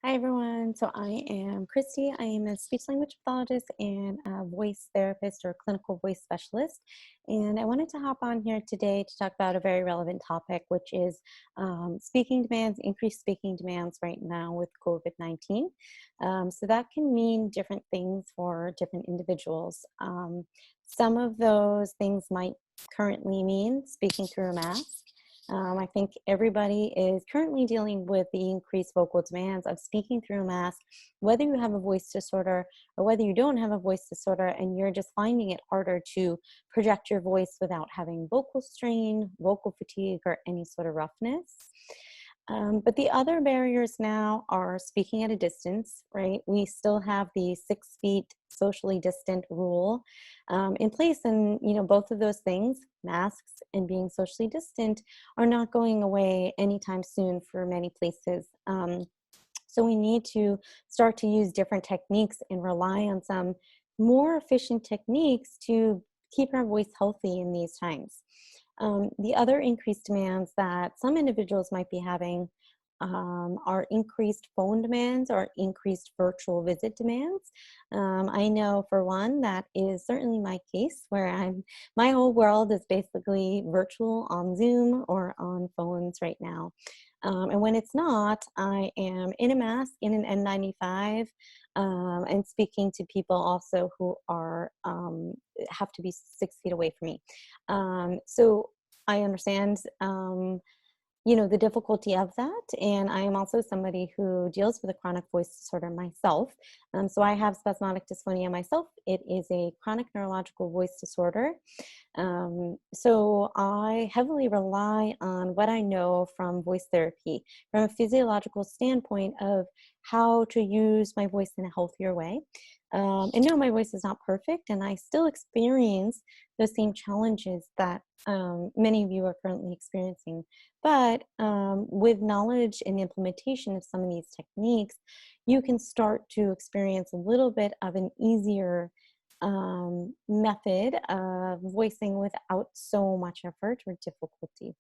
Hi everyone. So I am Christy. I am a speech language pathologist and a voice therapist or clinical voice specialist. And I wanted to hop on here today to talk about a very relevant topic, which is speaking demands, increased speaking demands right now with COVID-19. So that can mean different things for different individuals. Some of those things might currently mean speaking through a mask. I think everybody is currently dealing with the increased vocal demands of speaking through a mask, whether you have a voice disorder or whether you don't have a voice disorder and you're just finding it harder to project your voice without having vocal strain, vocal fatigue, or any sort of roughness. But the other barriers now are speaking at a distance, right? We still have the 6 feet socially distant rule in place, and both of those things, masks and being socially distant, are not going away anytime soon for many places. So we need to start to use different techniques and rely on some more efficient techniques to keep our voice healthy in these times. The other increased demands that some individuals might be having are increased phone demands or increased virtual visit demands. I know for one that is certainly my case where my whole world is basically virtual on Zoom or on phones right now. And when it's not, I am in a mask, in an N95, and speaking to people also who are have to be 6 feet away from me. So I understand, the difficulty of that. And I am also somebody who deals with a chronic voice disorder myself. So I have spasmodic dysphonia myself. It is a chronic neurological voice disorder. So I heavily rely on what I know from voice therapy, from a physiological standpoint of how to use my voice in a healthier way. And no, my voice is not perfect, and I still experience those same challenges that many of you are currently experiencing. But with knowledge and implementation of some of these techniques, you can start to experience a little bit of an easier method of voicing without so much effort or difficulty.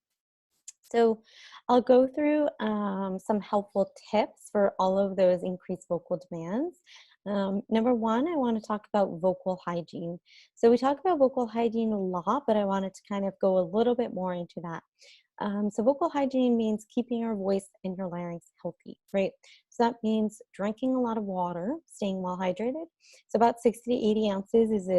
So I'll go through some helpful tips for all of those increased vocal demands. Number one, I want to talk about vocal hygiene. So we talk about vocal hygiene a lot, but I wanted to kind of go a little bit more into that. So vocal hygiene means keeping your voice and your larynx healthy, right? So that means drinking a lot of water, staying well hydrated. So about 60 to 80 ounces is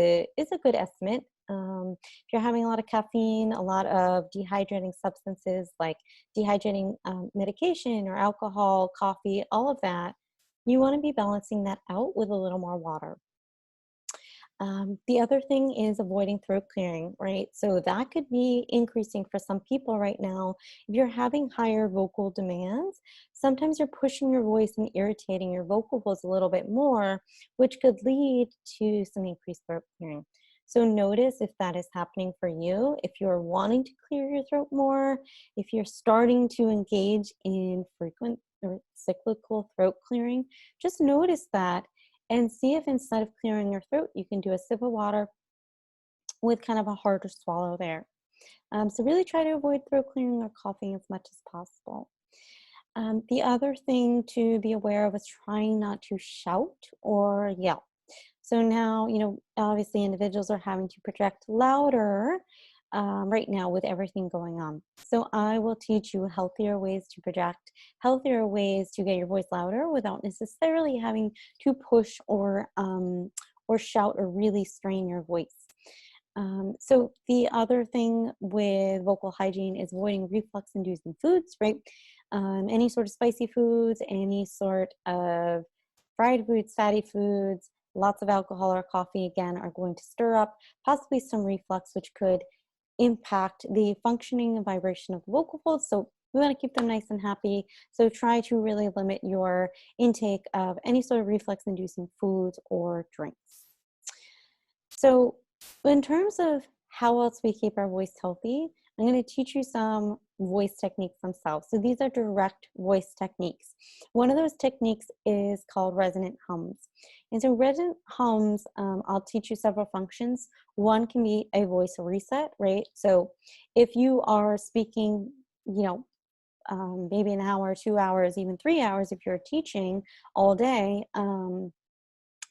a good estimate. If you're having a lot of caffeine, a lot of dehydrating substances like dehydrating medication or alcohol, coffee, all of that, you want to be balancing that out with a little more water. The other thing is avoiding throat clearing, right? So that could be increasing for some people right now. If you're having higher vocal demands, sometimes you're pushing your voice and irritating your vocal folds a little bit more, which could lead to some increased throat clearing. So notice if that is happening for you, if you're wanting to clear your throat more, if you're starting to engage in frequent or cyclical throat clearing, just notice that and see if instead of clearing your throat, you can do a sip of water with kind of a harder swallow there. So really try to avoid throat clearing or coughing as much as possible. The other thing to be aware of is trying not to shout or yell. So now, obviously individuals are having to project louder right now with everything going on. So I will teach you healthier ways to project, healthier ways to get your voice louder without necessarily having to push or shout or really strain your voice. So the other thing with vocal hygiene is avoiding reflux-inducing foods, right? Any sort of spicy foods, any sort of fried foods, fatty foods, lots of alcohol or coffee, again, are going to stir up possibly some reflux, which could impact the functioning and vibration of the vocal folds. So we want to keep them nice and happy. So try to really limit your intake of any sort of reflux-inducing foods or drinks. So in terms of how else we keep our voice healthy, I'm going to teach you some voice techniques themselves. So these are direct voice techniques. One of those techniques is called resonant hums. And so resonant hums, I'll teach you several functions. One can be a voice reset, right? So if you are speaking, maybe an hour, 2 hours, even 3 hours if you're teaching all day.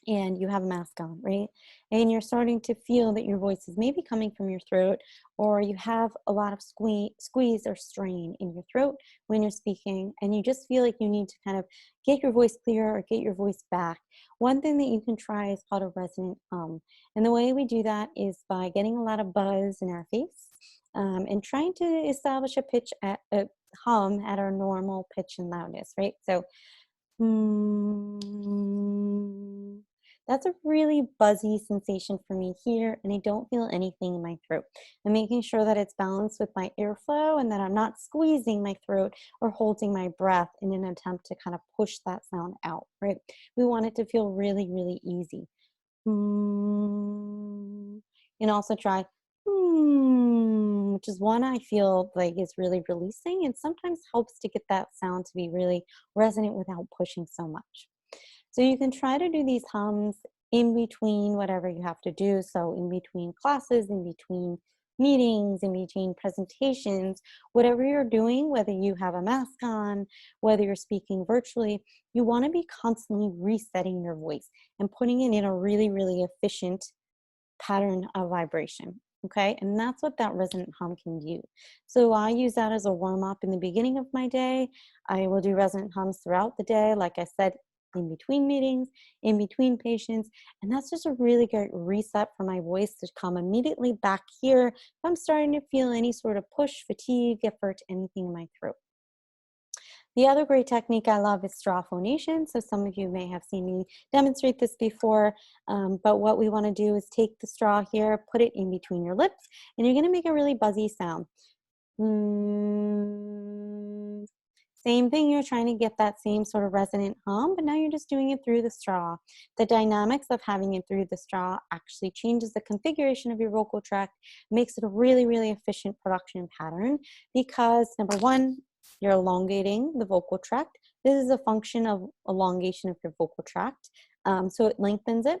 And you have a mask on, right? And you're starting to feel that your voice is maybe coming from your throat, or you have a lot of squeeze or strain in your throat when you're speaking, and you just feel like you need to kind of get your voice clear or get your voice back. One thing that you can try is called a resonant hum. And the way we do that is by getting a lot of buzz in our face, and trying to establish a pitch at a hum at our normal pitch and loudness, right? So, mm, that's a really buzzy sensation for me here, and I don't feel anything in my throat. I'm making sure that it's balanced with my airflow and that I'm not squeezing my throat or holding my breath in an attempt to kind of push that sound out, right? We want it to feel really, really easy. And also try, which is one I feel like is really releasing and sometimes helps to get that sound to be really resonant without pushing so much. So you can try to do these hums in between whatever you have to do. So in between classes, in between meetings, in between presentations, whatever you're doing, whether you have a mask on, whether you're speaking virtually, you want to be constantly resetting your voice and putting it in a really, really efficient pattern of vibration. Okay, and that's what that resonant hum can do. So I use that as a warm up in the beginning of my day. I will do resonant hums throughout the day, like I said, in between meetings, in between patients, and that's just a really great reset for my voice to come immediately back here if I'm starting to feel any sort of push, fatigue, effort, anything in my throat. The other great technique I love is straw phonation. So some of you may have seen me demonstrate this before, but what we want to do is take the straw here, put it in between your lips, and you're going to make a really buzzy sound. Mm. Same thing, you're trying to get that same sort of resonant hum, but now you're just doing it through the straw. The dynamics of having it through the straw actually changes the configuration of your vocal tract, makes it a really, really efficient production pattern because number one, you're elongating the vocal tract. This is a function of elongation of your vocal tract, so it lengthens it.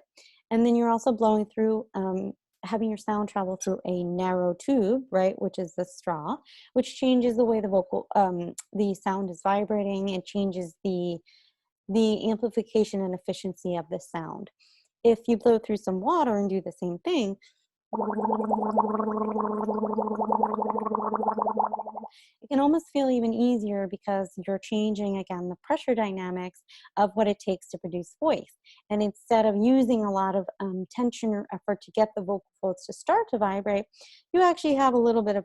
And then you're also blowing through, having your sound travel through a narrow tube, right, which is the straw, which changes the way the sound is vibrating and changes the amplification and efficiency of the sound. If you blow through some water and do the same thing, it can almost feel even easier because you're changing again the pressure dynamics of what it takes to produce voice. And instead of using a lot of tension or effort to get the vocal folds to start to vibrate, you actually have a little bit of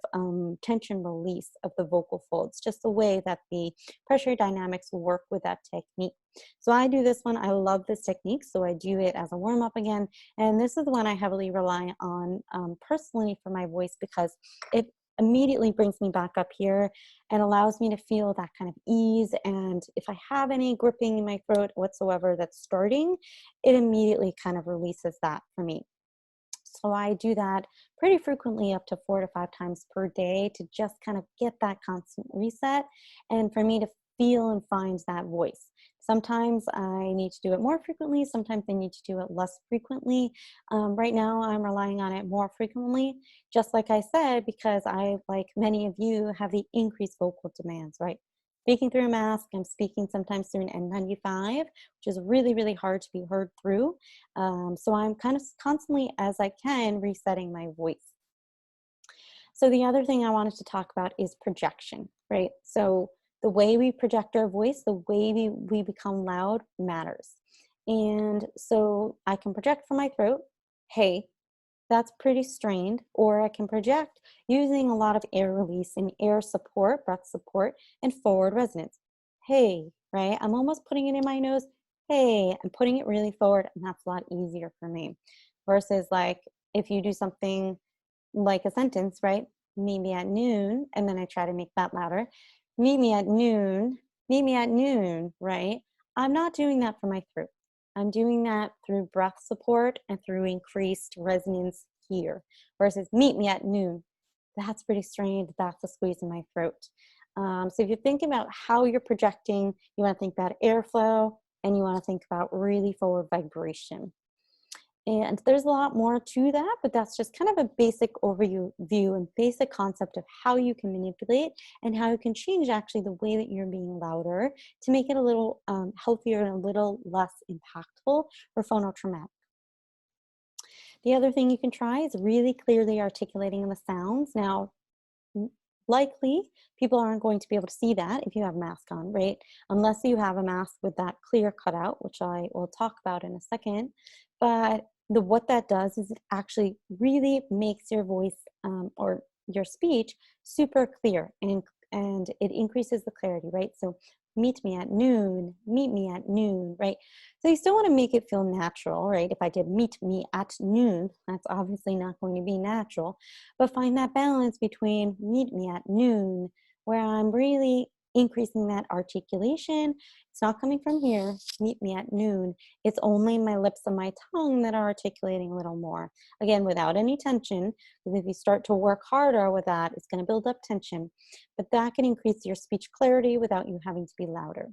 tension release of the vocal folds, just the way that the pressure dynamics will work with that technique. So I do this one. I love this technique, so I do it as a warm up again. And this is the one I heavily rely on personally for my voice because it immediately brings me back up here and allows me to feel that kind of ease. And if I have any gripping in my throat whatsoever that's starting, it immediately kind of releases that for me. So I do that pretty frequently, up to 4 to 5 times per day, to just kind of get that constant reset and for me to feel and find that voice. Sometimes I need to do it more frequently. Sometimes I need to do it less frequently. Right now, I'm relying on it more frequently, just like I said, because I, like many of you, have the increased vocal demands, right? Speaking through a mask, I'm speaking sometimes through an N95, which is really, really hard to be heard through. So I'm kind of constantly, as I can, resetting my voice. So the other thing I wanted to talk about is projection, right? So the way we project our voice, the way we become loud matters. And so I can project from my throat, hey, that's pretty strained, or I can project using a lot of air release and air support, breath support, and forward resonance. Hey, right? I'm almost putting it in my nose. Hey, I'm putting it really forward, and that's a lot easier for me. Versus like if you do something like a sentence, right? Meet me at noon, and then I try to make that louder. Meet me at noon, meet me at noon, right? I'm not doing that for my throat. I'm doing that through breath support and through increased resonance here. Versus meet me at noon. That's pretty strained. That's a squeeze in my throat. So if you're thinking about how you're projecting, you want to think about airflow and you want to think about really forward vibration. And there's a lot more to that, but that's just kind of a basic overview view and basic concept of how you can manipulate and how you can change actually the way that you're being louder to make it a little healthier and a little less impactful for phonotraumatic. The other thing you can try is really clearly articulating the sounds. Now, N- likely people aren't going to be able to see that if you have a mask on, right? Unless you have a mask with that clear cutout, which I will talk about in a second. But what that does is it actually really makes your voice or your speech super clear, and it increases the clarity, right? So meet me at noon, right? So you still want to make it feel natural, right? If I did meet me at noon, that's obviously not going to be natural, but find that balance between meet me at noon, where I'm really increasing that articulation. It's not coming from here, meet me at noon. It's only my lips and my tongue that are articulating a little more. Again, without any tension, because if you start to work harder with that, it's going to build up tension. But that can increase your speech clarity without you having to be louder.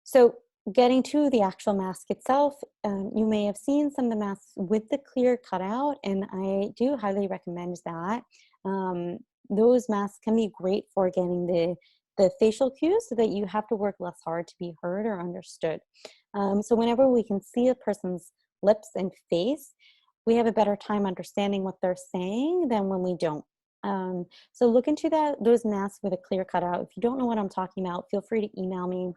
So getting to the actual mask itself, you may have seen some of the masks with the clear cutout, and I do highly recommend that. Um, those masks can be great for getting the facial cues so that you have to work less hard to be heard or understood. So whenever we can see a person's lips and face, we have a better time understanding what they're saying than when we don't. So look into those masks with a clear cutout. If you don't know what I'm talking about, feel free to email me.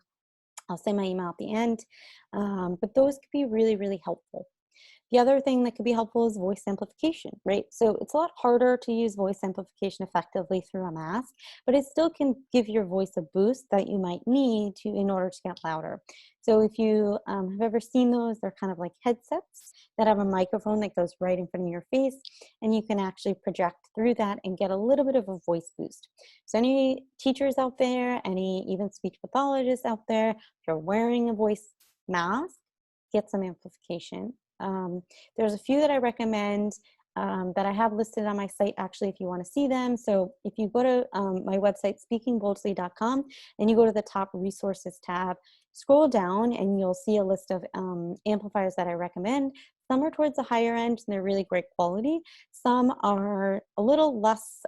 I'll say my email at the end. But those could be really, really helpful. The other thing that could be helpful is voice amplification, right? So it's a lot harder to use voice amplification effectively through a mask, but it still can give your voice a boost that you might need to in order to get louder. So if you have ever seen those, they're kind of like headsets that have a microphone that goes right in front of your face, and you can actually project through that and get a little bit of a voice boost. So any teachers out there, any even speech pathologists out there, if you're wearing a voice mask, get some amplification. There's a few that I recommend that I have listed on my site, actually, if you want to see them. So if you go to my website, speakingboldly.com, and you go to the top resources tab, scroll down, and you'll see a list of amplifiers that I recommend. Some are towards the higher end, and they're really great quality. Some are a little less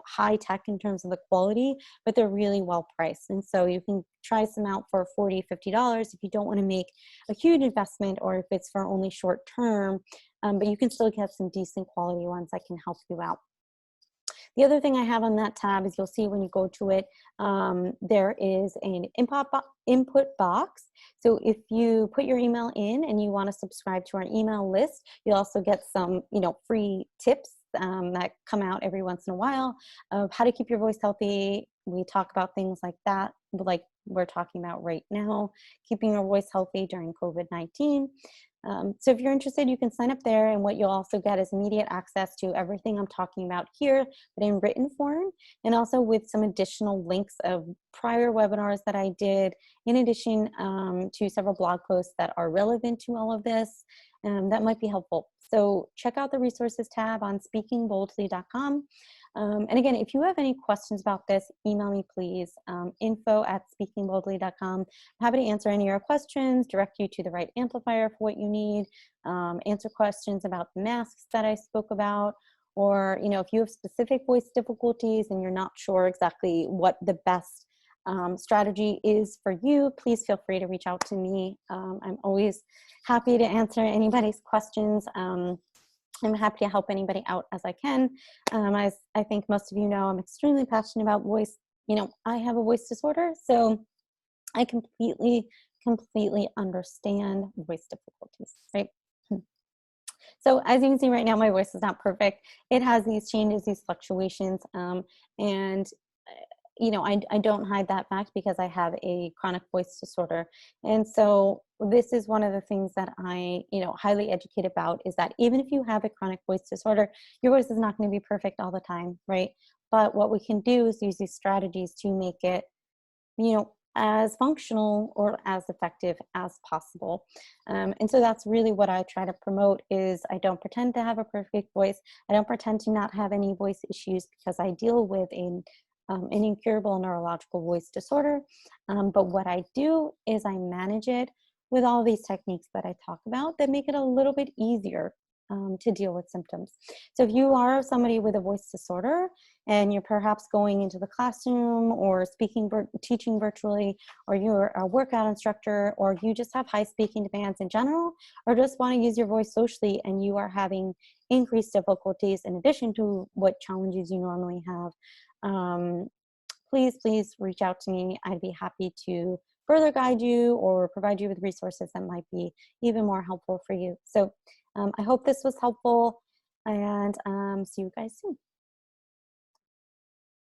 high tech in terms of the quality, but they're really well priced. And so you can try some out for $40, $50 if you don't want to make a huge investment, or if it's for only short term, but you can still get some decent quality ones that can help you out. The other thing I have on that tab is you'll see when you go to it, there is an input box. So if you put your email in and you want to subscribe to our email list, you'll also get some, free tips that come out every once in a while of how to keep your voice healthy. We talk about things like that, like we're talking about right now, keeping your voice healthy during COVID-19. So if you're interested, you can sign up there, and what you'll also get is immediate access to everything I'm talking about here, but in written form, and also with some additional links of prior webinars that I did, in addition to several blog posts that are relevant to all of this. That might be helpful. So check out the resources tab on speakingboldly.com. And again, if you have any questions about this, email me, please, info@speakingboldly.com. I'm happy to answer any of your questions, direct you to the right amplifier for what you need, answer questions about the masks that I spoke about, or, if you have specific voice difficulties and you're not sure exactly what the best strategy is for you, please feel free to reach out to me. I'm always happy to answer anybody's questions. I'm happy to help anybody out as I can. As I think most of you know, I'm extremely passionate about voice. I have a voice disorder, so I completely understand voice difficulties, right? So as you can see right now, my voice is not perfect. It has these changes, these fluctuations, and I don't hide that fact because I have a chronic voice disorder. And so this is one of the things that I, highly educate about, is that even if you have a chronic voice disorder, your voice is not going to be perfect all the time, right? But what we can do is use these strategies to make it, as functional or as effective as possible. And so that's really what I try to promote. Is I don't pretend to have a perfect voice. I don't pretend to not have any voice issues, because I deal with an incurable neurological voice disorder. But what I do is I manage it with all these techniques that I talk about that make it a little bit easier to deal with symptoms. So if you are somebody with a voice disorder and you're perhaps going into the classroom or teaching virtually, or you're a workout instructor, or you just have high speaking demands in general, or just want to use your voice socially and you are having increased difficulties in addition to what challenges you normally have, please reach out to me. I'd be happy to further guide you or provide you with resources that might be even more helpful for you. So I hope this was helpful, and see you guys soon.